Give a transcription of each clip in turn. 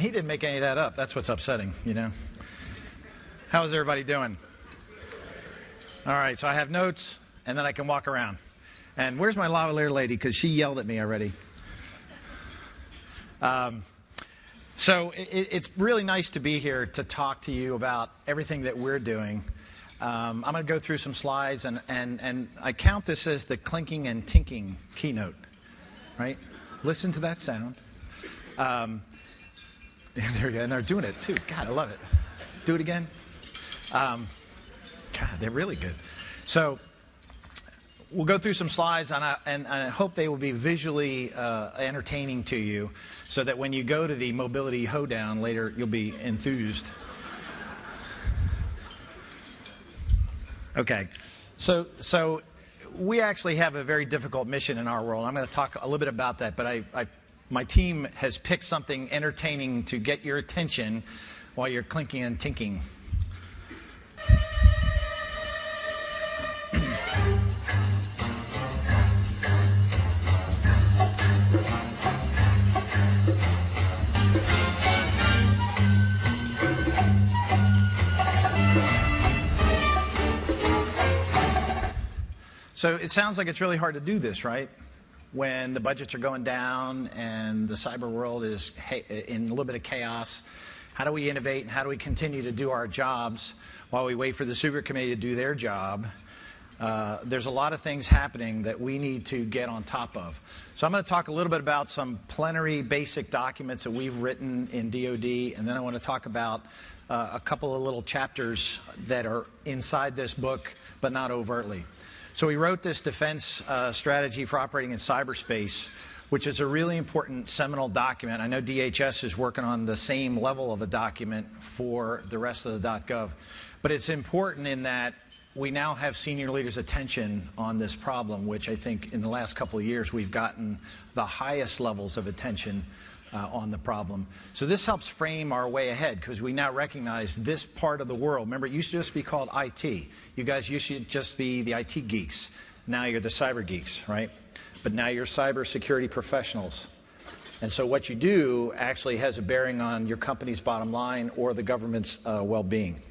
And he didn't make any of that up. That's what's upsetting, you know. How's everybody doing? All right, so I have notes, and then I can walk around. And where's my lavalier lady? Because she yelled at me already. So it's really nice to be here to talk to you about everything that we're doing. I'm going to go through some slides, and I count this as the clinking and tinking keynote, right? Listen to that sound. There you go, and they're doing it too. God, I love it. Do it again. God, they're really good. So we'll go through some slides, and I hope they will be visually entertaining to you, so that when you go to the mobility hoedown later, you'll be enthused. Okay, so we actually have a very difficult mission in our world. I'm going to talk a little bit about that, but my team has picked something entertaining to get your attention while you're clinking and tinking. So it sounds like it's really hard to do this, right? When the budgets are going down and the cyber world is in a little bit of chaos. How do we innovate and how do we continue to do our jobs while we wait for the super committee to do their job? There's a lot of things happening that we need to get on top of. So I'm going to talk a little bit about some plenary basic documents that we've written in DoD, and then I want to talk about a couple of little chapters that are inside this book, but not overtly. So we wrote this defense strategy for operating in cyberspace, which is a really important seminal document. I know DHS is working on the same level of a document for the rest of the .gov. But it's important in that we now have senior leaders' attention on this problem, which I think in the last couple of years we've gotten the highest levels of attention on the problem. So this helps frame our way ahead, because we now recognize this part of the world. Remember, it used to just be called IT. You guys used to just be the IT geeks. Now you're the cyber geeks, right? But now you're cyber security professionals. And so what you do actually has a bearing on your company's bottom line or the government's well-being.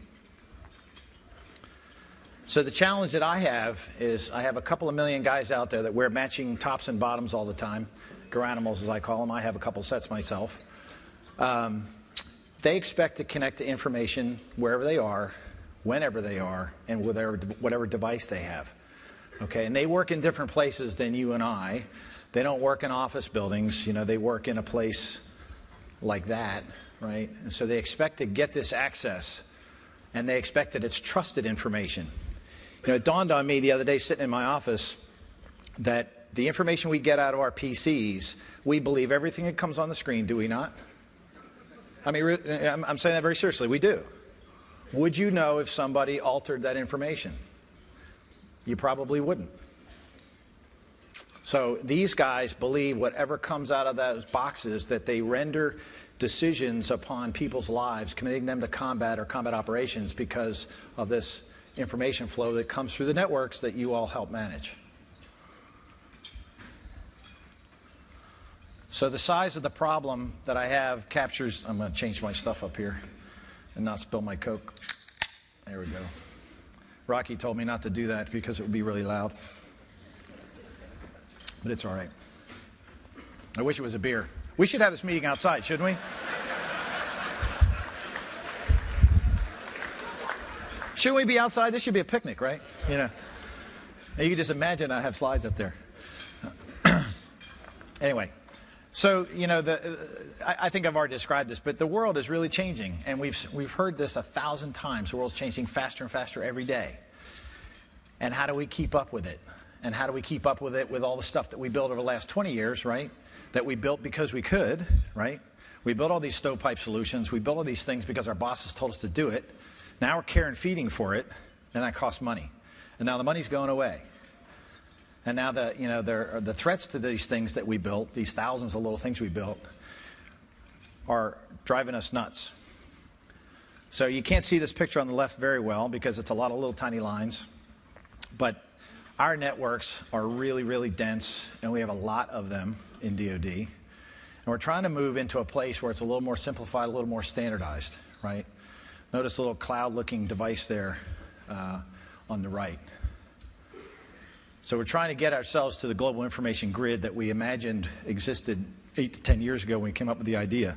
So the challenge that I have is I have a couple of million guys out there that wear matching tops and bottoms all the time. Garanimals, as I call them. I have a couple sets myself. They expect to connect to information wherever they are, whenever they are, and with whatever device they have. Okay, and they work in different places than you and I. They don't work in office buildings. You know, they work in a place like that, right? And so they expect to get this access, and they expect that it's trusted information. You know, it dawned on me the other day sitting in my office that the information we get out of our PCs, we believe everything that comes on the screen, do we not? I mean, I'm saying that very seriously. We do. Would you know if somebody altered that information? You probably wouldn't. So these guys believe whatever comes out of those boxes, that they render decisions upon people's lives, committing them to combat or combat operations because of this information flow that comes through the networks that you all help manage. So the size of the problem that I have captures, I'm going to change my stuff up here and not spill my Coke. There we go. Rocky told me not to do that because it would be really loud. But it's all right. I wish it was a beer. We should have this meeting outside, shouldn't we? Shouldn't we be outside? This should be a picnic, right? You know. And you can just imagine I have slides up there. Anyway. So, you know, I think I've already described this, but the world is really changing, and we've heard this 1,000 times. The world's changing faster and faster every day. And how do we keep up with it? And how do we keep up with it with all the stuff that we built over the last 20 years, right? That we built because we could, right? We built all these stovepipe solutions. We built all these things because our bosses told us to do it. Now we're care and feeding for it, and that costs money. And now the money's going away. And now the threats to these things that we built, these thousands of little things we built, are driving us nuts. So you can't see this picture on the left very well because it's a lot of little tiny lines. But our networks are really, really dense, and we have a lot of them in DoD. And we're trying to move into a place where it's a little more simplified, a little more standardized, right? Notice a little cloud-looking device there on the right. So we're trying to get ourselves to the global information grid that we imagined existed 8 to 10 years ago when we came up with the idea.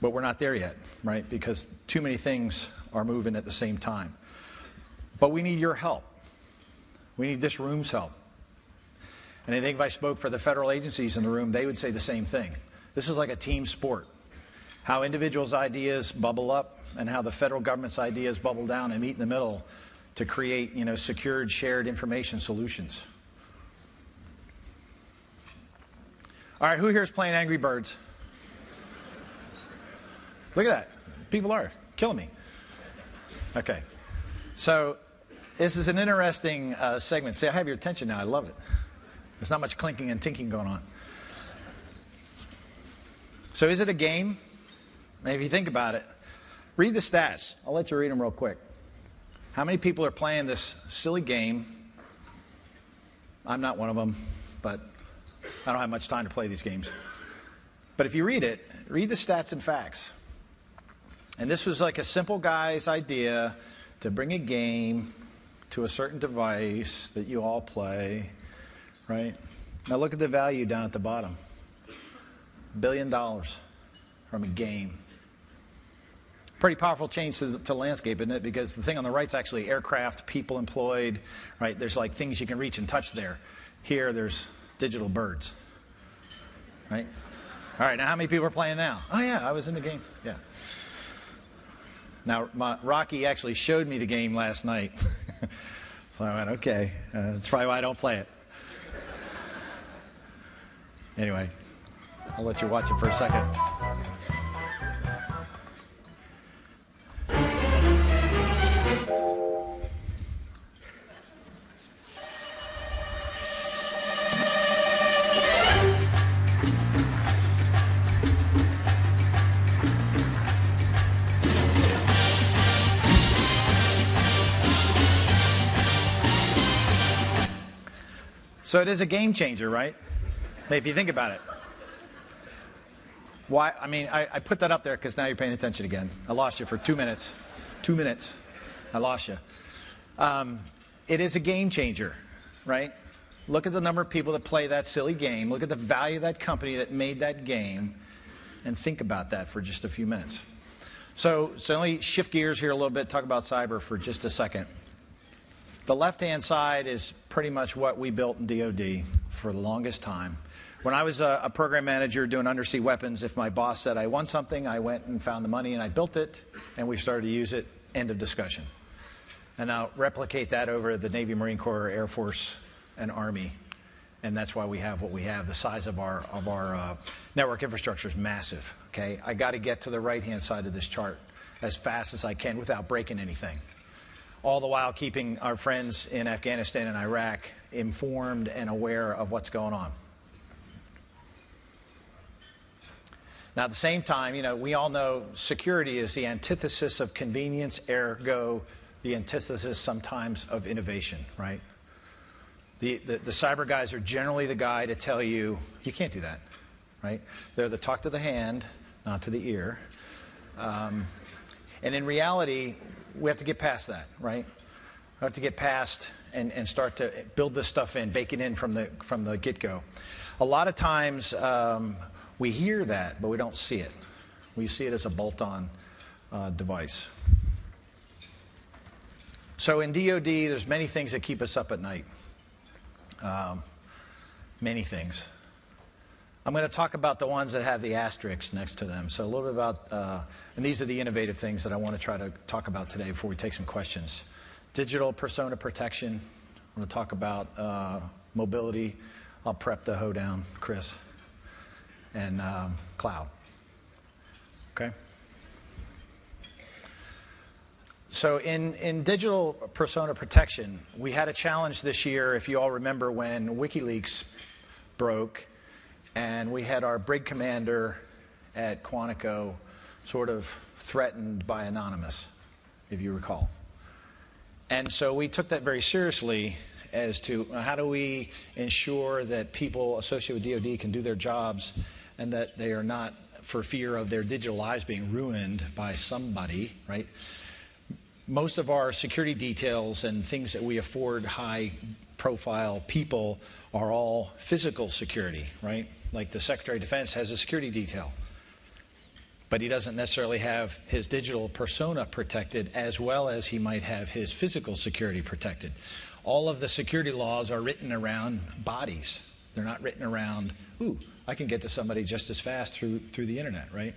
But we're not there yet, right? Because too many things are moving at the same time. But we need your help. We need this room's help. And I think if I spoke for the federal agencies in the room, they would say the same thing. This is like a team sport. How individuals' ideas bubble up and how the federal government's ideas bubble down and meet in the middle to create, secured, shared information solutions. All right, who here is playing Angry Birds? Look at that. People are killing me. Okay. So this is an interesting segment. See, I have your attention now. I love it. There's not much clinking and tinking going on. So is it a game? Maybe you think about it. Read the stats. I'll let you read them real quick. How many people are playing this silly game? I'm not one of them, but I don't have much time to play these games. But if you read it, read the stats and facts. And this was like a simple guy's idea to bring a game to a certain device that you all play, right? Now look at the value down at the bottom. $1 billion from a game. Pretty powerful change to the landscape, isn't it? Because the thing on the right is actually aircraft, people employed, right? There's like things you can reach and touch there. Here, there's digital birds, right? All right, now how many people are playing now? Oh, yeah, I was in the game. Yeah. Now, Rocky actually showed me the game last night. So I went, okay, that's probably why I don't play it. Anyway, I'll let you watch it for a second. So it is a game changer, right? If you think about it. Why? I mean, I put that up there because now you're paying attention again. I lost you for 2 minutes. 2 minutes. I lost you. It is a game changer, right? Look at the number of people that play that silly game. Look at the value of that company that made that game. And think about that for just a few minutes. So let me shift gears here a little bit, talk about cyber for just a second. The left-hand side is pretty much what we built in DoD for the longest time. When I was a program manager doing undersea weapons, if my boss said I won something, I went and found the money and I built it, and we started to use it, end of discussion. And now replicate that over the Navy, Marine Corps, Air Force, and Army. And that's why we have what we have. The size of our network infrastructure is massive. Okay, I got to get to the right-hand side of this chart as fast as I can without breaking anything. All the while keeping our friends in Afghanistan and Iraq informed and aware of what's going on. Now, at the same time, we all know security is the antithesis of convenience, ergo the antithesis sometimes of innovation, right? The cyber guys are generally the guy to tell you, you can't do that, right? They're the talk to the hand, not to the ear. And in reality, we have to get past that, right? We have to get past and start to build this stuff in, bake it in from the get-go. A lot of times we hear that, but we don't see it. We see it as a bolt-on device. So in DoD, there's many things that keep us up at night. Many things. I'm going to talk about the ones that have the asterisks next to them. So a little bit about, and these are the innovative things that I want to try to talk about today before we take some questions. Digital persona protection. I'm going to talk about mobility. I'll prep the hoedown, Chris. And cloud. Okay? So in digital persona protection, we had a challenge this year, if you all remember, when WikiLeaks broke. And we had our brig commander at Quantico sort of threatened by Anonymous, if you recall. And so we took that very seriously as to how do we ensure that people associated with DoD can do their jobs and that they are not for fear of their digital lives being ruined by somebody, right? Most of our security details and things that we afford high-profile people are all physical security, right? Like the Secretary of Defense has a security detail, but he doesn't necessarily have his digital persona protected as well as he might have his physical security protected. All of the security laws are written around bodies. They're not written around, ooh, I can get to somebody just as fast through the internet, right?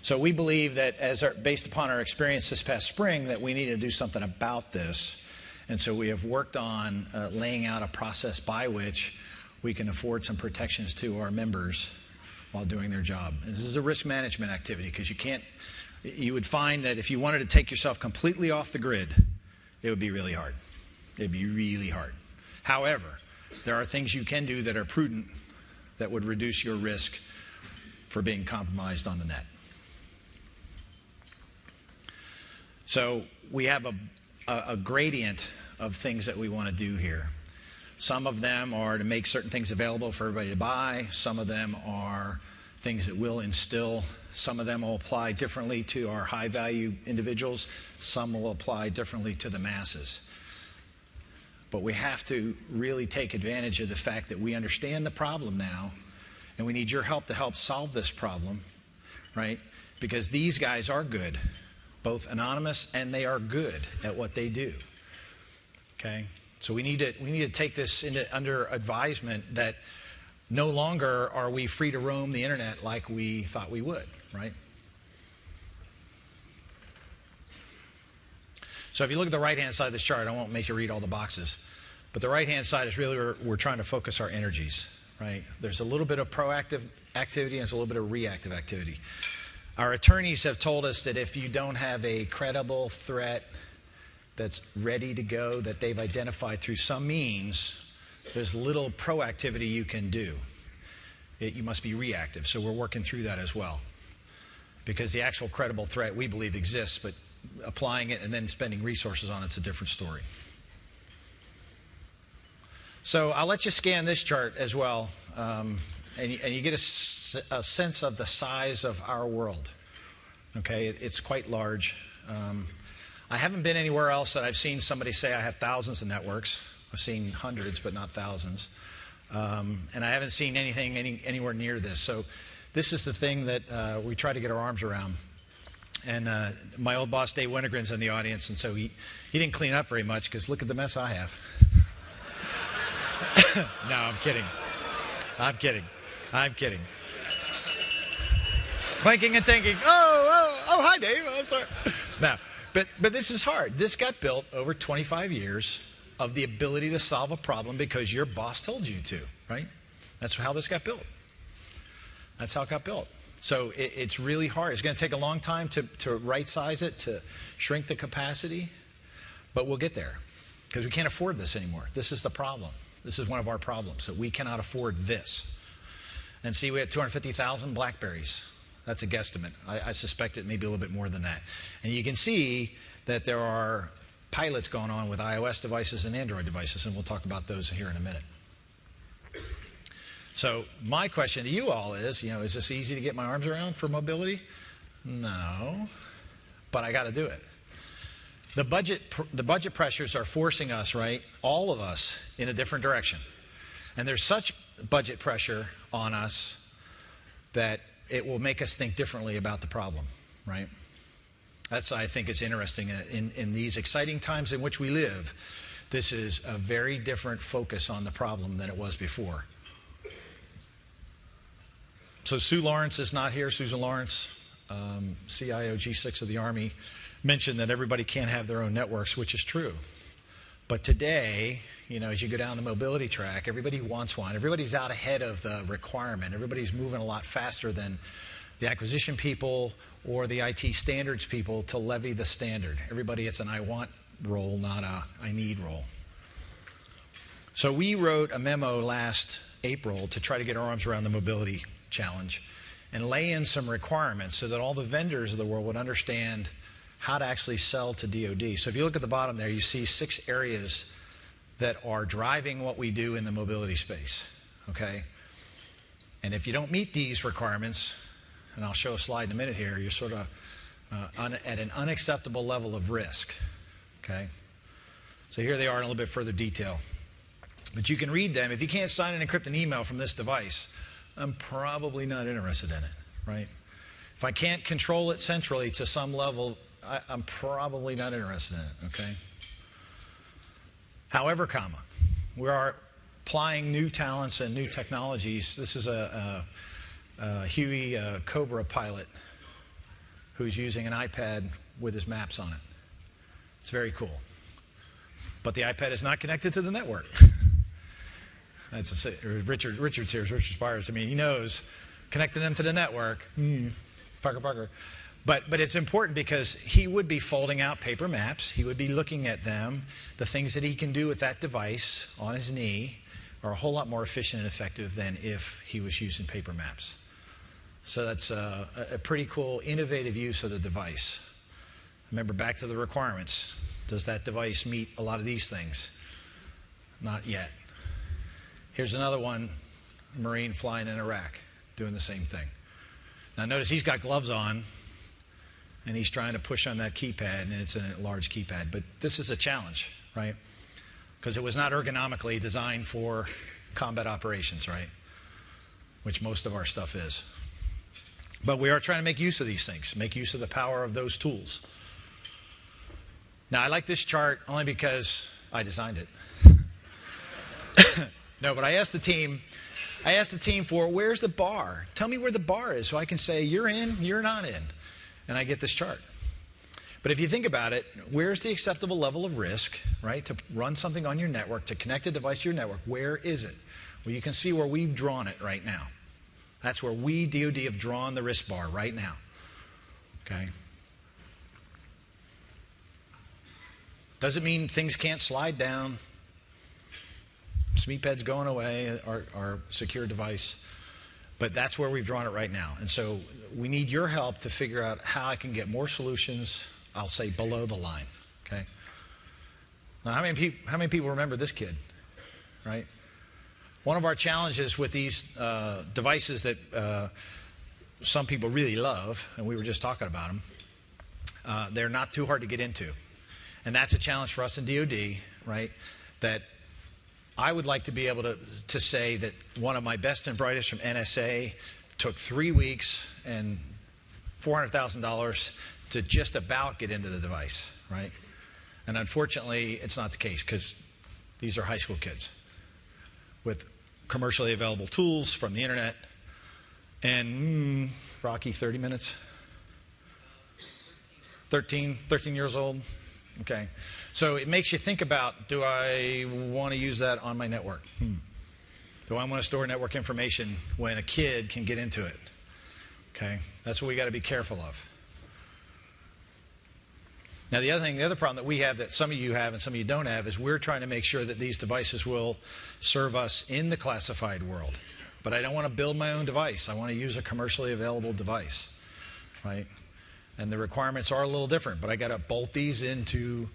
So we believe that based upon our experience this past spring that we need to do something about this. And so we have worked on laying out a process by which we can afford some protections to our members while doing their job. And this is a risk management activity because you would find that if you wanted to take yourself completely off the grid, it would be really hard. It'd be really hard. However, there are things you can do that are prudent that would reduce your risk for being compromised on the net. So we have a gradient of things that we want to do here. Some of them are to make certain things available for everybody to buy. Some of them are things that will instill. Some of them will apply differently to our high-value individuals. Some will apply differently to the masses. But we have to really take advantage of the fact that we understand the problem now, and we need your help to help solve this problem, right? Because these guys are good, both anonymous and they are good at what they do. Okay? So we need to take this under advisement that no longer are we free to roam the internet like we thought we would, right? So if you look at the right-hand side of this chart, I won't make you read all the boxes, but the right-hand side is really where we're trying to focus our energies, right? There's a little bit of proactive activity and there's a little bit of reactive activity. Our attorneys have told us that if you don't have a credible threat that's ready to go, that they've identified through some means, there's little proactivity you can do. You must be reactive. So we're working through that as well. Because the actual credible threat we believe exists, but applying it and then spending resources on it's a different story. So I'll let you scan this chart as well, and you get a sense of the size of our world. Okay, it's quite large. I haven't been anywhere else that I've seen somebody say I have thousands of networks. I've seen hundreds, but not thousands. And I haven't seen anything anywhere near this. So this is the thing that we try to get our arms around. And my old boss, Dave Wintergren's in the audience, and so he didn't clean up very much because look at the mess I have. No, I'm kidding. I'm kidding. Clinking and tinking. Oh, hi, Dave. I'm sorry. No, but this is hard. This got built over 25 years of the ability to solve a problem because your boss told you to, right? That's how this got built. That's how it got built. So it's really hard. It's going to take a long time to right-size it, to shrink the capacity, but we'll get there because we can't afford this anymore. This is the problem. This is one of our problems, that we cannot afford this. And see, we had 250,000 BlackBerries. That's a guesstimate. I suspect it may be a little bit more than that. And you can see that there are pilots going on with iOS devices and Android devices, and we'll talk about those here in a minute. So my question to you all is, is this easy to get my arms around for mobility? No, but I got to do it. The budget pressures are forcing us, right, all of us, in a different direction. And there's such budget pressure on us that it will make us think differently about the problem, right? That's, I think, it's interesting. In these exciting times in which we live, this is a very different focus on the problem than it was before. So Sue Lawrence is not here. Susan Lawrence, CIO G6 of the Army, mentioned that everybody can't have their own networks, which is true. But today, as you go down the mobility track, everybody wants one. Everybody's out ahead of the requirement. Everybody's moving a lot faster than the acquisition people or the IT standards people to levy the standard. Everybody, it's an I want role, not a I need role. So we wrote a memo last April to try to get our arms around the mobility challenge and lay in some requirements so that all the vendors of the world would understand how to actually sell to DoD. So if you look at the bottom there, you see 6 areas that are driving what we do in the mobility space, okay? And if you don't meet these requirements, and I'll show a slide in a minute here, you're sort of at an unacceptable level of risk. Okay? So here they are in a little bit further detail. But you can read them. If you can't sign and encrypt an email from this device, I'm probably not interested in it, right? If I can't control it centrally to some level, I'm probably not interested in it, okay? However, we are applying new talents and new technologies. This is a Huey Cobra pilot who's using an iPad with his maps on it. It's very cool. But the iPad is not connected to the network. That's Richard's here, Richard Spires. I mean, he knows connecting them to the network. Parker. But it's important because he would be folding out paper maps. He would be looking at them. The things that he can do with that device on his knee are a whole lot more efficient and effective than if he was using paper maps. So that's a pretty cool, innovative use of the device. Remember, back to the requirements. Does that device meet a lot of these things? Not yet. Here's another one, a Marine flying in Iraq, doing the same thing. Now notice he's got gloves on, and he's trying to push on that keypad, and it's a large keypad. But this is a challenge, right? Because it was not ergonomically designed for combat operations, right? Which most of our stuff is. But we are trying to make use of these things, make use of the power of those tools. Now, I like this chart only because I designed it. No, but I asked the team for, where's the bar? Tell me where the bar is so I can say, you're in, you're not in. And I get this chart. But if you think about it, where's the acceptable level of risk, right, to run something on your network, to connect a device to your network? Where is it? Well, you can see where we've drawn it right now. That's where we, DoD, have drawn the risk bar right now. Okay? Doesn't mean things can't slide down. SMEPED's going away, our secure device. But that's where we've drawn it right now. And so we need your help to figure out how I can get more solutions, I'll say, below the line. Okay? Now, how many people remember this kid? Right? One of our challenges with these devices that some people really love, and we were just talking about them, they're not too hard to get into. And that's a challenge for us in DoD, right? That I would like to be able to say that one of my best and brightest from NSA took 3 weeks and $400,000 to just about get into the device, right? And unfortunately, it's not the case because these are high school kids with commercially available tools from the internet. And Rocky, 30 minutes? 13 years old? Okay. So it makes you think about, do I want to use that on my network? Do I want to store network information when a kid can get into it? Okay. That's what we got to be careful of. Now the other problem that we have that some of you have and some of you don't have is we're trying to make sure that these devices will serve us in the classified world. But I don't want to build my own device. I want to use a commercially available device, right? And the requirements are a little different, but I got to bolt these into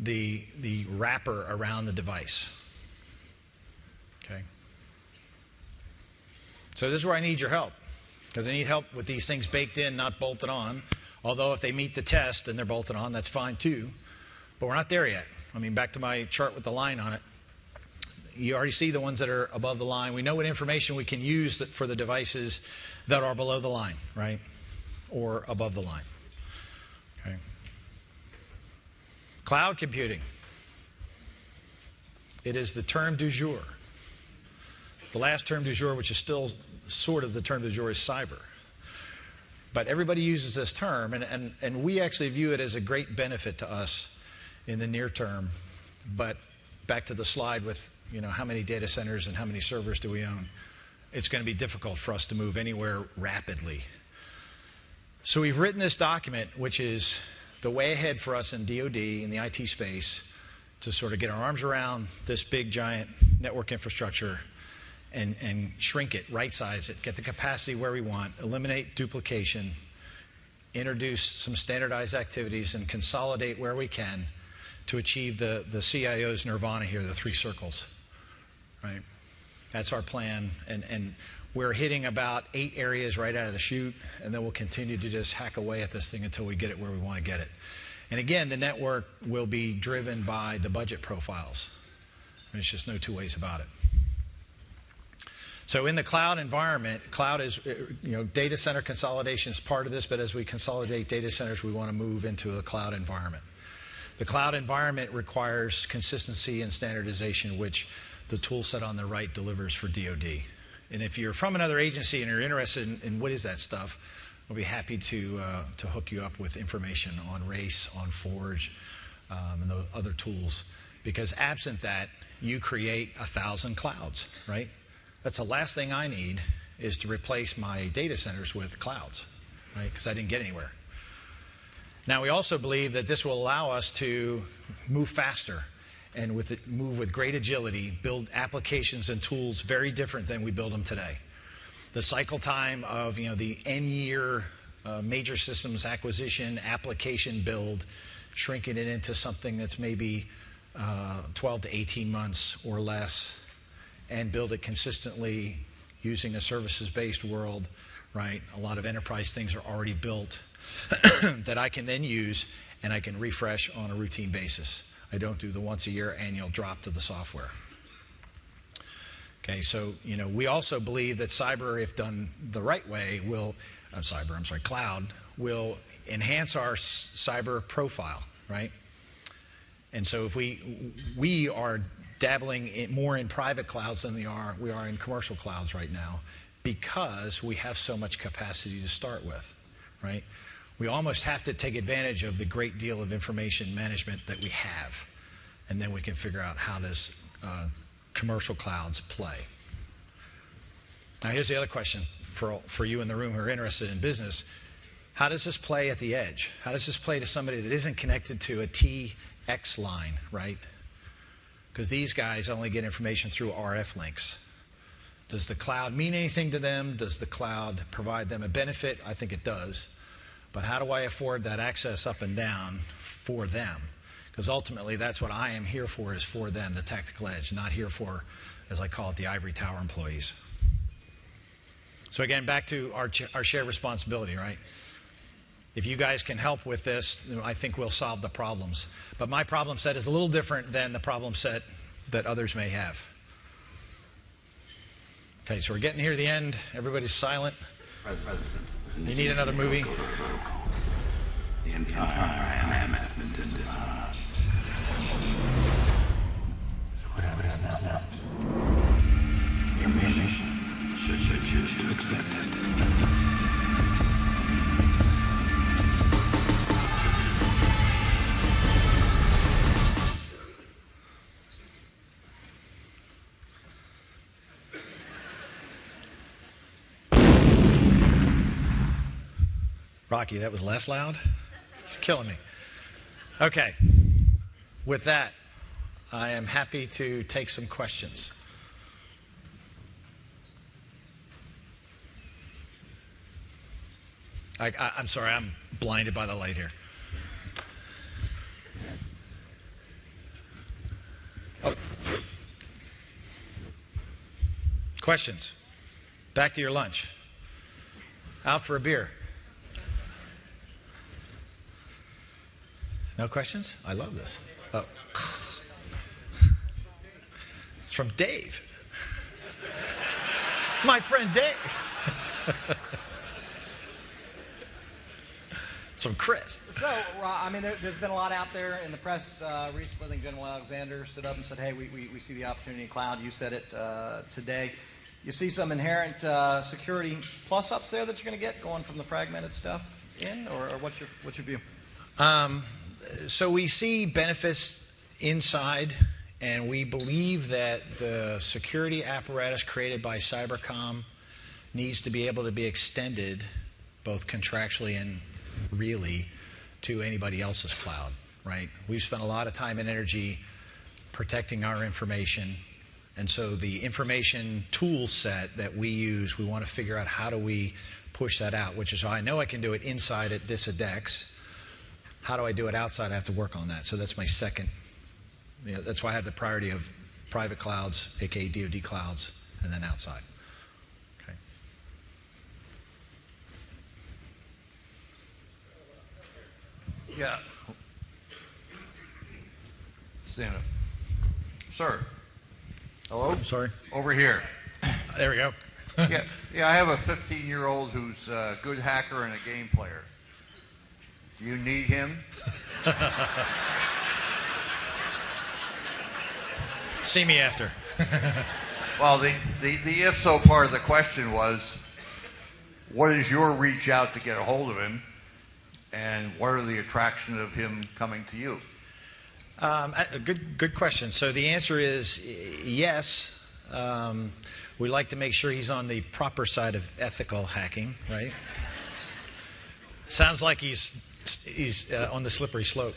the wrapper around the device. Okay. So this is where I need your help, because I need help with these things baked in, not bolted on. Although if they meet the test and they're bolted on, that's fine too. But we're not there yet. I mean, back to my chart with the line on it. You already see the ones that are above the line. We know what information we can use for the devices that are below the line, right? Or above the line. Okay. Cloud computing. It is the term du jour. The last term du jour, which is still sort of the term du jour, is cyber. But everybody uses this term, and we actually view it as a great benefit to us in the near term. But back to the slide with, how many data centers and how many servers do we own? It's going to be difficult for us to move anywhere rapidly. So we've written this document, which is the way ahead for us in DoD, in the IT space, to sort of get our arms around this big, giant network infrastructure and shrink it, right-size it, get the capacity where we want, eliminate duplication, introduce some standardized activities, and consolidate where we can to achieve the CIO's nirvana here, the 3 circles. Right? That's our plan, and We're hitting about 8 areas right out of the chute, and then we'll continue to just hack away at this thing until we get it where we want to get it. And again, the network will be driven by the budget profiles. There's just no two ways about it. So in the cloud environment, cloud is, data center consolidation is part of this, but as we consolidate data centers, we want to move into a cloud environment. The cloud environment requires consistency and standardization, which the tool set on the right delivers for DoD. And if you're from another agency and you're interested in what is that stuff, we'll be happy to hook you up with information on RACE, on Forge, and those other tools. Because absent that, you create 1,000 clouds, right? That's the last thing I need, is to replace my data centers with clouds, right? Because I didn't get anywhere. Now, we also believe that this will allow us to move faster and move with great agility, build applications and tools very different than we build them today. The cycle time of the N-year major systems acquisition application build, shrinking it into something that's maybe 12 to 18 months or less, and build it consistently using a services-based world, right? A lot of enterprise things are already built that I can then use and I can refresh on a routine basis. I don't do the once-a-year annual drop to the software. Okay, so we also believe that cyber, if done the right way, cloud will enhance our cyber profile, right? And so if we are dabbling more in private clouds than we are in commercial clouds right now, because we have so much capacity to start with, right? We almost have to take advantage of the great deal of information management that we have, and then we can figure out how does commercial clouds play. Now here's the other question for you in the room who are interested in business. How does this play at the edge? How does this play to somebody that isn't connected to a TX line, right? Because these guys only get information through RF links. Does the cloud mean anything to them? Does the cloud provide them a benefit? I think it does. But how do I afford that access up and down for them? Because ultimately that's what I am here for, is for them, the tactical edge, not here for, as I call it, the ivory tower employees. So again, back to our shared responsibility, right? If you guys can help with this, I think we'll solve the problems. But my problem set is a little different than the problem set that others may have. Okay, so we're getting here to the end. Everybody's silent. President. You need another movie? The entire IMF has been disarmed. So what is now? Your mission, should you choose to accept it. Rocky, that was less loud? It's killing me. Okay. With that, I am happy to take some questions. I'm sorry, I'm blinded by the light here. Oh. Questions? Back to your lunch. Out for a beer. No questions? I love this. Oh. It's from Dave. My friend Dave. It's from Chris. So, I mean, there's been a lot out there in the press recently. I think General Alexander stood up and said, hey, we see the opportunity in cloud. You said it today. You see some inherent security plus-ups there that you're going to get going from the fragmented stuff in, or what's your view? So we see benefits inside, and we believe that the security apparatus created by Cybercom needs to be able to be extended both contractually and really to anybody else's cloud, right? We've spent a lot of time and energy protecting our information, and so the information tool set that we use, we want to figure out how do we push that out, which is how I know I can do it inside at DISADEX. How do I do it outside? I have to work on that. So that's my second. That's why I have the priority of private clouds, aka DoD clouds, and then outside. Okay. Yeah. Stand up. Sir. Hello? I'm sorry. Over here. There we go. Yeah, I have a 15-year-old who's a good hacker and a game player. Do you need him? See me after. Well, the if so part of the question was, what is your reach out to get a hold of him, and what are the attractions of him coming to you? Good question. So the answer is yes. We like to make sure he's on the proper side of ethical hacking, right? Sounds like he's on the slippery slope.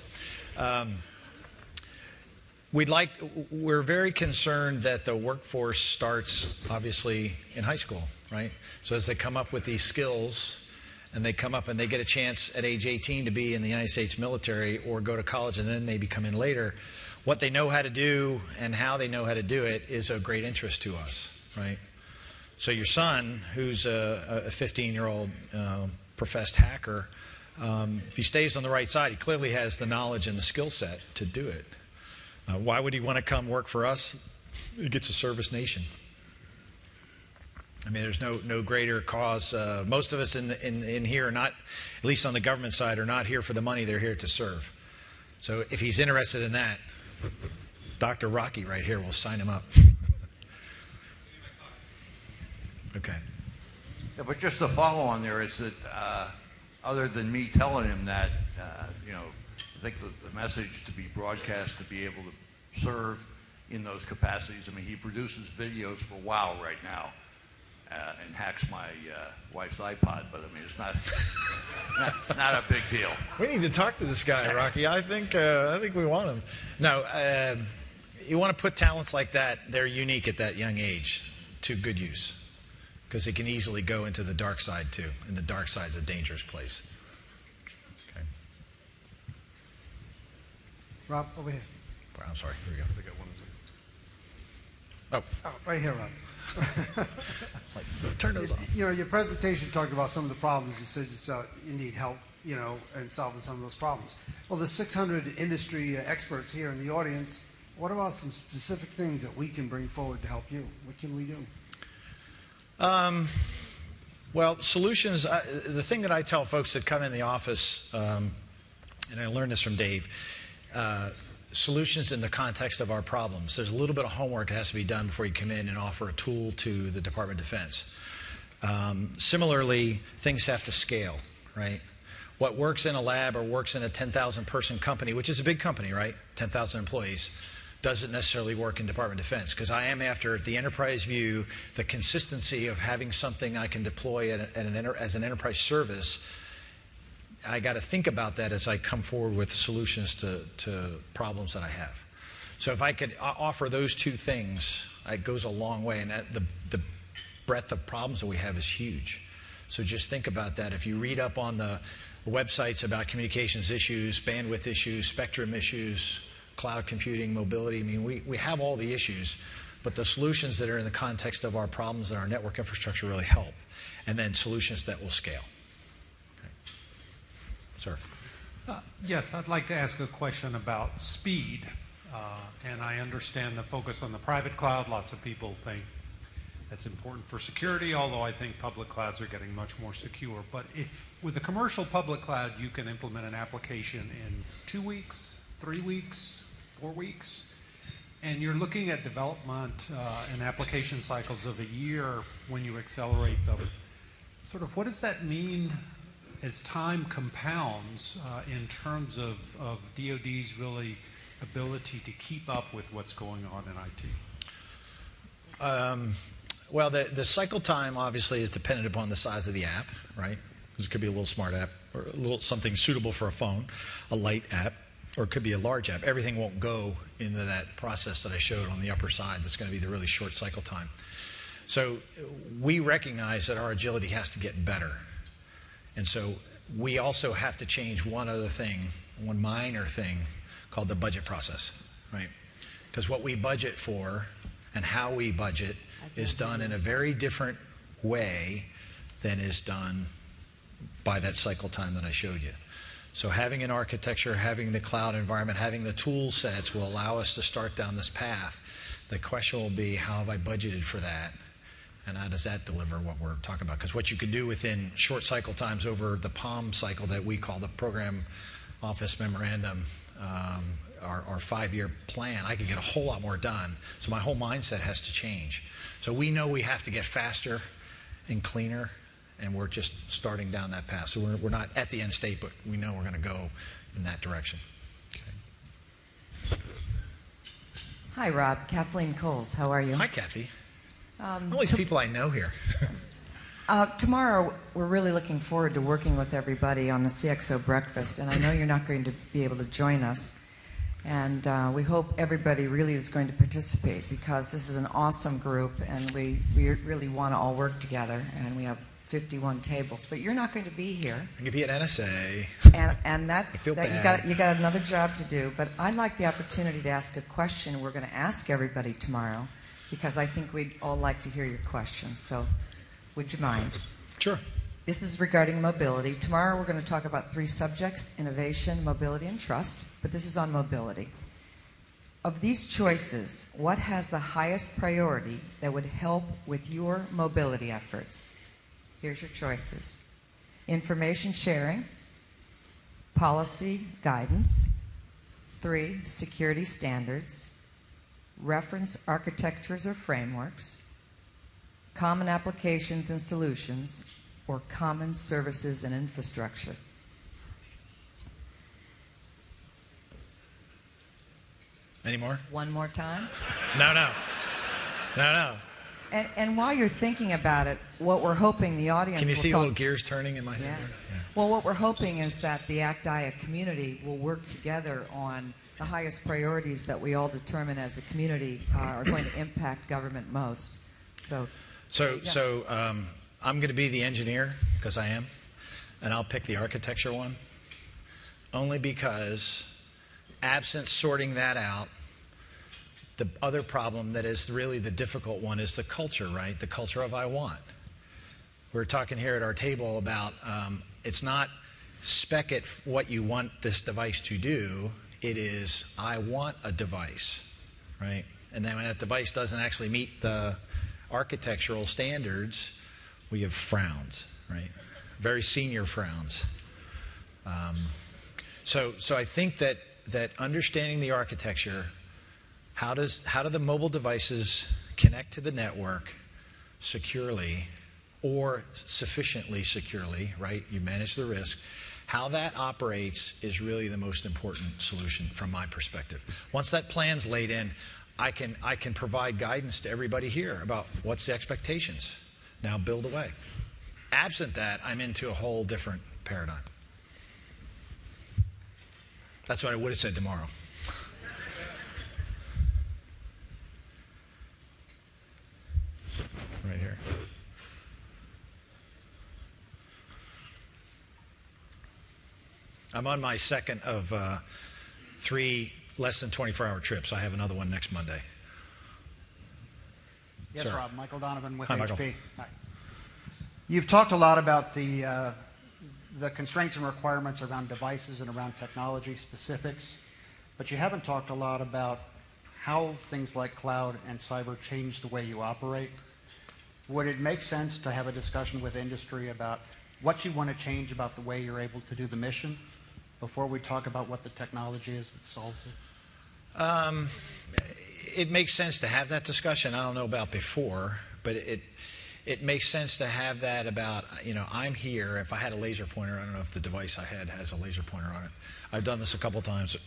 We're very concerned that the workforce starts obviously in high school, right? So as they come up with these skills and they come up and they get a chance at age 18 to be in the United States military or go to college and then maybe come in later, what they know how to do and how they know how to do it is of great interest to us, right? So your son, who's a 15-year-old professed hacker, if he stays on the right side, he clearly has the knowledge and the skill set to do it. Why would he want to come work for us? He gets a service nation. I mean, there's no greater cause. Most of us in here are not, at least on the government side, are not here for the money. They're here to serve. So if he's interested in that, Dr. Rocky right here will sign him up. Okay. Yeah, but just to follow on there is that other than me telling him that, I think the message to be broadcast to be able to serve in those capacities. I mean, he produces videos for WoW right now and hacks my wife's iPod, but I mean, it's not a big deal. We need to talk to this guy, Rocky. I think we want him. No, you want to put talents like that. They're unique at that young age to good use, because it can easily go into the dark side too, and the dark side's a dangerous place. Okay. Rob, over here. I'm sorry. Here we go. I got one. Oh, right here, Rob. It's like, turn those off. You know, your presentation talked about some of the problems. You said you need help, in solving some of those problems. Well, the 600 industry experts here in the audience, what about some specific things that we can bring forward to help you? What can we do? Well, solutions, the thing that I tell folks that come in the office, and I learned this from Dave, solutions in the context of our problems. There's a little bit of homework that has to be done before you come in and offer a tool to the Department of Defense. Similarly, things have to scale, right? What works in a lab or works in a 10,000 person company, which is a big company, right? 10,000 employees, doesn't necessarily work in Department of Defense, because I am after the enterprise view, the consistency of having something I can deploy as an enterprise service. I got to think about that as I come forward with solutions to problems that I have. So if I could offer those two things, it goes a long way, and the breadth of problems that we have is huge. So just think about that. If you read up on the websites about communications issues, bandwidth issues, spectrum issues, cloud computing, mobility, I mean, we have all the issues, but the solutions that are in the context of our problems and our network infrastructure really help, and then solutions that will scale. Okay. Sir. Yes, I'd like to ask a question about speed, and I understand the focus on the private cloud. Lots of people think that's important for security, although I think public clouds are getting much more secure. But if with the commercial public cloud you can implement an application in 2 weeks, 3 weeks, 4 weeks, and you're looking at development and application cycles of a year when you accelerate them, sort of what does that mean as time compounds in terms of DoD's really ability to keep up with what's going on in IT? Well, the cycle time obviously is dependent upon the size of the app, right? Because it could be a little smart app or a little something suitable for a phone, a light app, or it could be a large app. Everything won't go into that process that I showed on the upper side. That's going to be the really short cycle time. So we recognize that our agility has to get better. And so we also have to change one other thing, one minor thing called the budget process, right? Because what we budget for and how we budget is done in a very different way than is done by that cycle time that I showed you. So having an architecture, having the cloud environment, having the tool sets will allow us to start down this path. The question will be, how have I budgeted for that? And how does that deliver what we're talking about? Because what you could do within short cycle times over the POM cycle that we call the Program Office Memorandum, our 5-year plan, I could get a whole lot more done. So my whole mindset has to change. So we know we have to get faster and cleaner, and we're just starting down that path. So we're not at the end state, but we know we're going to go in that direction. Okay. Hi, Rob. Kathleen Coles. How are you? Hi, Kathy. All these people I know here. Tomorrow, we're really looking forward to working with everybody on the CXO breakfast, and I know you're not going to be able to join us. And we hope everybody really is going to participate, because this is an awesome group, and we really want to all work together, and we have 51 tables. But you're not going to be here. I'm going to be at NSA. And that's I feel that bad. you got another job to do. But I'd like the opportunity to ask a question we're going to ask everybody tomorrow, because I think we'd all like to hear your questions. So would you mind? Sure. This is regarding mobility. Tomorrow we're going to talk about 3 subjects: innovation, mobility, and trust. But this is on mobility. Of these choices, what has the highest priority that would help with your mobility efforts? Here's your choices: information sharing, policy guidance, 3, security standards, reference architectures or frameworks, common applications and solutions, or common services and infrastructure. Any more? One more time. No. And while you're thinking about it, what we're hoping the audience Can you will see talk- little gears turning in my head? Yeah. there? Well, what we're hoping is that the ACT-IA community will work together on the highest priorities that we all determine as a community are going to impact government most. So I'm going to be the engineer, because I am, and I'll pick the architecture one, only because absent sorting that out, the other problem that is really the difficult one is the culture, right? The culture of I want. We're talking here at our table about it's not spec it what you want this device to do. It is I want a device, right? And then when that device doesn't actually meet the architectural standards, we have frowns, right? Very senior frowns. So I think that understanding the architecture, how do the mobile devices connect to the network securely or sufficiently securely, right? You manage the risk. How that operates is really the most important solution from my perspective. Once that plan's laid in, I can provide guidance to everybody here about what's the expectations. Now build away. Absent that, I'm into a whole different paradigm. That's what I would have said tomorrow. Right here. I'm on my second of 3 less than 24-hour trips. I have another one next Monday. Yes, Sir. Rob. Michael Donovan with Hi, HP. Michael. Hi. You've talked a lot about the constraints and requirements around devices and around technology specifics, but you haven't talked a lot about how things like cloud and cyber change the way you operate. Would it make sense to have a discussion with industry about what you want to change about the way you're able to do the mission before we talk about what the technology is that solves it? It makes sense to have that discussion. I don't know about before, but it makes sense to have that about, I'm here. If I had a laser pointer, I don't know if the device I had has a laser pointer on it. I've done this a couple times.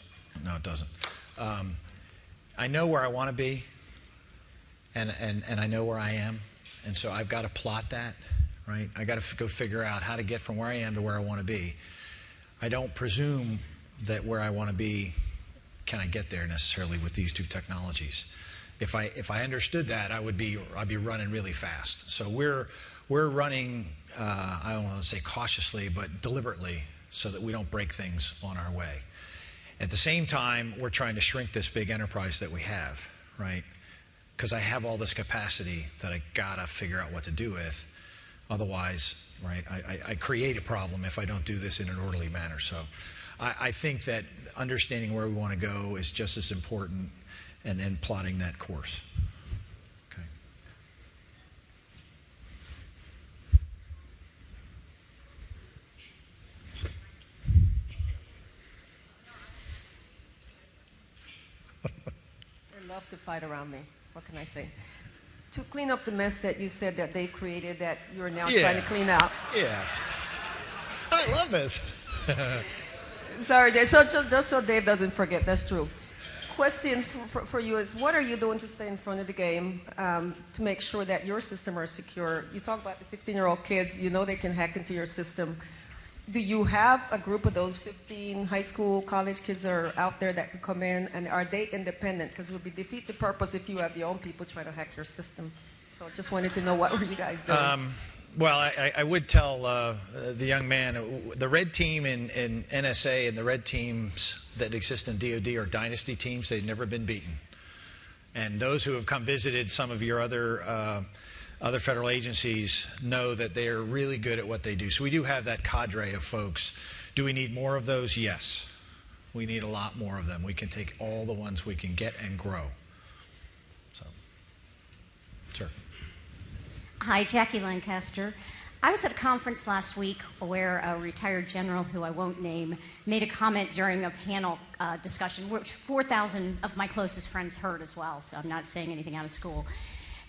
No, it doesn't. I know where I want to be, and I know where I am, and so I've got to plot that, right? I got to go figure out how to get from where I am to where I want to be. I don't presume that where I want to be, can I get there necessarily with these 2 technologies. If I understood that, I'd be running really fast. So we're running, I don't want to say cautiously, but deliberately, so that we don't break things on our way. At the same time, we're trying to shrink this big enterprise that we have, right? Because I have all this capacity that I gotta figure out what to do with. Otherwise, right, I create a problem if I don't do this in an orderly manner. So I think that understanding where we want to go is just as important, and then plotting that course. Okay. They love to fight around me. What can I say? To clean up the mess that you said that they created that you're now trying to clean out. Yeah. I love this. Sorry, so just so Dave doesn't forget, that's true. Question for you is, what are you doing to stay in front of the game to make sure that your system are secure? You talk about the 15-year-old kids, you know they can hack into your system. Do you have a group of those 15 high school, college kids that are out there that could come in, and are they independent? Because it would defeat the purpose if you have your own people trying to hack your system. So I just wanted to know, what were you guys doing? Well, I would tell the young man, the red team in NSA and the red teams that exist in DoD are dynasty teams. They've never been beaten. And those who have come visited some of your other federal agencies know that they are really good at what they do. So we do have that cadre of folks. Do we need more of those? Yes. We need a lot more of them. We can take all the ones we can get and grow. So, sure. Hi, Jackie Lancaster. I was at a conference last week where a retired general, who I won't name, made a comment during a panel discussion, which 4,000 of my closest friends heard as well, so I'm not saying anything out of school,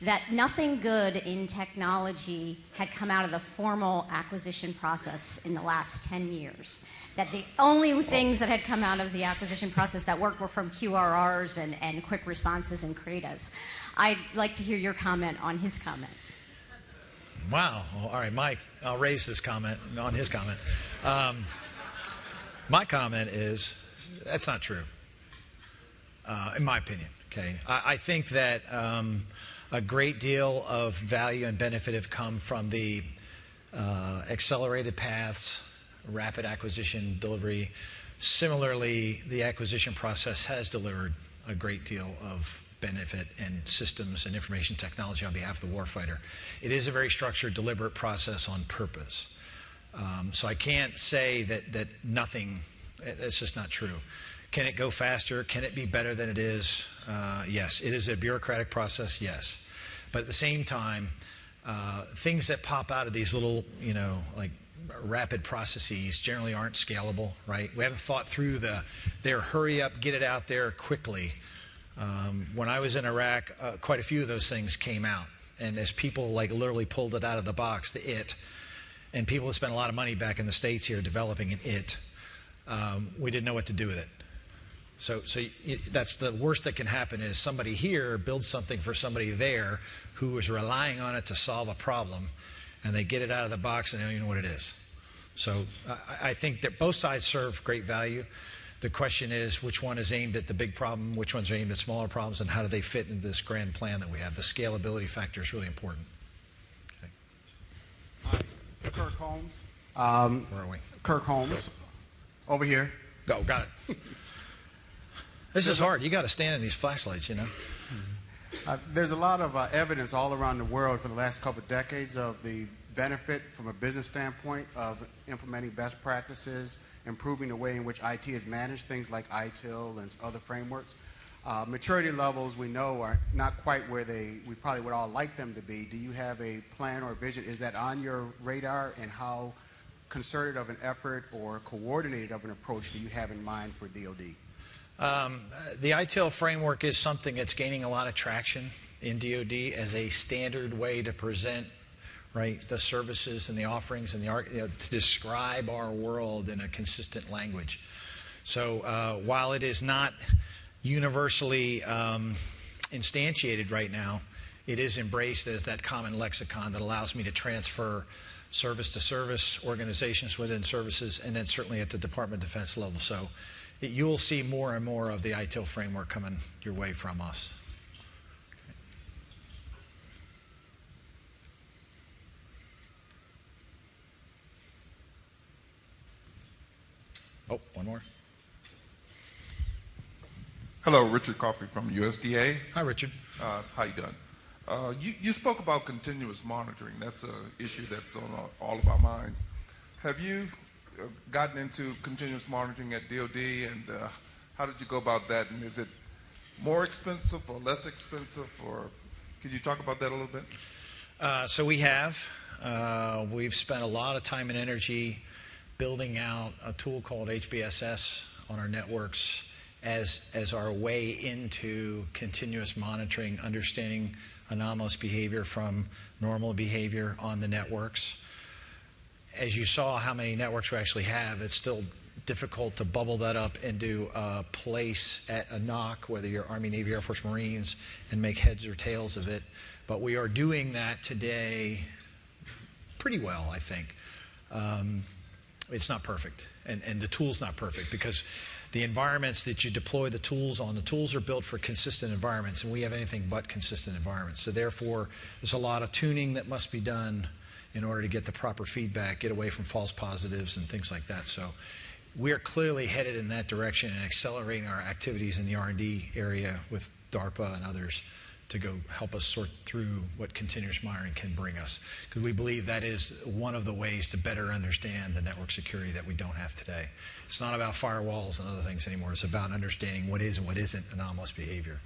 that nothing good in technology had come out of the formal acquisition process in the last 10 years. That the only things that had come out of the acquisition process that worked were from QRRs and quick responses and CRADAs. I'd like to hear your comment on his comment. Wow. Well, all right, Mike, I'll raise this comment on his comment. My comment is, that's not true, in my opinion. Okay, I think that a great deal of value and benefit have come from the accelerated paths, rapid acquisition delivery. Similarly, the acquisition process has delivered a great deal of benefit and systems and information technology on behalf of the warfighter. It is a very structured, deliberate process on purpose. So I can't say that nothing, it's just not true. Can it go faster? Can it be better than it is? Yes. It is a bureaucratic process, yes. But at the same time, things that pop out of these little, like rapid processes generally aren't scalable, right? We haven't thought through their hurry up, get it out there quickly. When I was in Iraq, quite a few of those things came out. And as people literally pulled it out of the box, and people have spent a lot of money back in the States here developing an we didn't know what to do with it. So that's the worst that can happen, is somebody here builds something for somebody there who is relying on it to solve a problem, and they get it out of the box and they don't even know what it is. So I think that both sides serve great value. The question is, which one is aimed at the big problem, which ones are aimed at smaller problems, and how do they fit into this grand plan that we have? The scalability factor is really important. Okay. Kirk Holmes. Where are we? Kirk Holmes. Over here. Go, got it. This is hard. You got to stand in these flashlights, There's a lot of evidence all around the world for the last couple of decades of the benefit from a business standpoint of implementing best practices, improving the way in which IT is managed, things like ITIL and other frameworks. Maturity levels, we know, are not quite where we probably would all like them to be. Do you have a plan or vision? Is that on your radar, and how concerted of an effort or coordinated of an approach do you have in mind for DoD? The ITIL framework is something that's gaining a lot of traction in DoD as a standard way to present, right, the services and the offerings and to describe our world in a consistent language. So while it is not universally instantiated right now, it is embraced as that common lexicon that allows me to transfer service to service, organizations within services, and then certainly at the Department of Defense level. So you'll see more and more of the ITIL framework coming your way from us. Oh, one more. Hello, Richard Coffey from USDA. Hi, Richard. How you doing? You spoke about continuous monitoring. That's an issue that's on all of our minds. Have you gotten into continuous monitoring at DoD, and how did you go about that? And is it more expensive or less expensive, or could you talk about that a little bit? So we have. We've spent a lot of time and energy building out a tool called HBSS on our networks as our way into continuous monitoring, understanding anomalous behavior from normal behavior on the networks. As you saw how many networks we actually have, it's still difficult to bubble that up into a place at a NOC, whether you're Army, Navy, Air Force, Marines, and make heads or tails of it. But we are doing that today pretty well, I think. It's not perfect, and the tool's not perfect, because the environments that you deploy the tools on, the tools are built for consistent environments, and we have anything but consistent environments. So therefore, there's a lot of tuning that must be done in order to get the proper feedback, get away from false positives and things like that. So we're clearly headed in that direction and accelerating our activities in the R&D area with DARPA and others to go help us sort through what continuous monitoring can bring us, because we believe that is one of the ways to better understand the network security that we don't have today. It's not about firewalls and other things anymore. It's about understanding what is and what isn't anomalous behavior.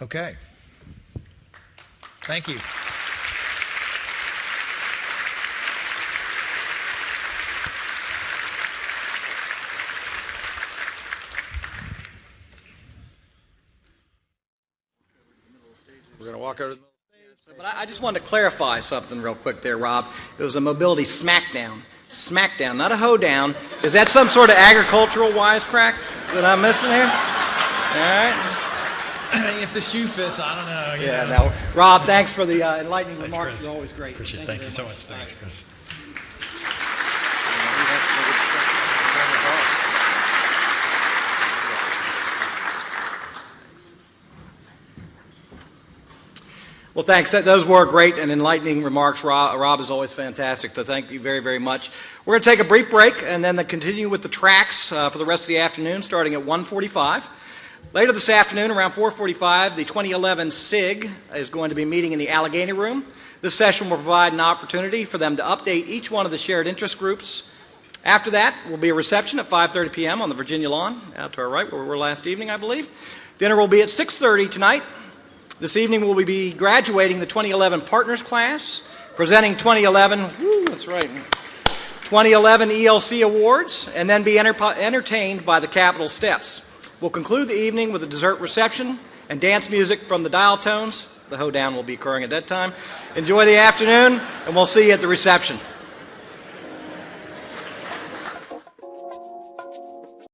Okay. Thank you. We're going to walk over to the middle stage. But I just wanted to clarify something real quick there, Rob. It was a mobility smackdown. Smackdown, not a hoedown. Is that some sort of agricultural wisecrack that I'm missing here? All right. If the shoe fits, I don't know. Yeah, no. Rob, thanks for the enlightening remarks. Chris. You're always great. Appreciate it. Thank you so much. Thanks, Chris. Well, thanks. Those were great and enlightening remarks. Rob is always fantastic, so thank you very, very much. We're going to take a brief break and then continue with the tracks for the rest of the afternoon, starting at 1:45. Later this afternoon, around 4:45, the 2011 SIG is going to be meeting in the Allegheny Room. This session will provide an opportunity for them to update each one of the shared interest groups. After that will be a reception at 5:30 p.m. on the Virginia lawn, out to our right, where we were last evening, I believe. Dinner will be at 6:30 tonight. This evening we'll be graduating the 2011 Partners class, presenting 2011 ELC awards, and then be entertained by the Capitol steps. We'll conclude the evening with a dessert reception and dance music from the dial tones. The hoedown will be occurring at that time. Enjoy the afternoon, and we'll see you at the reception.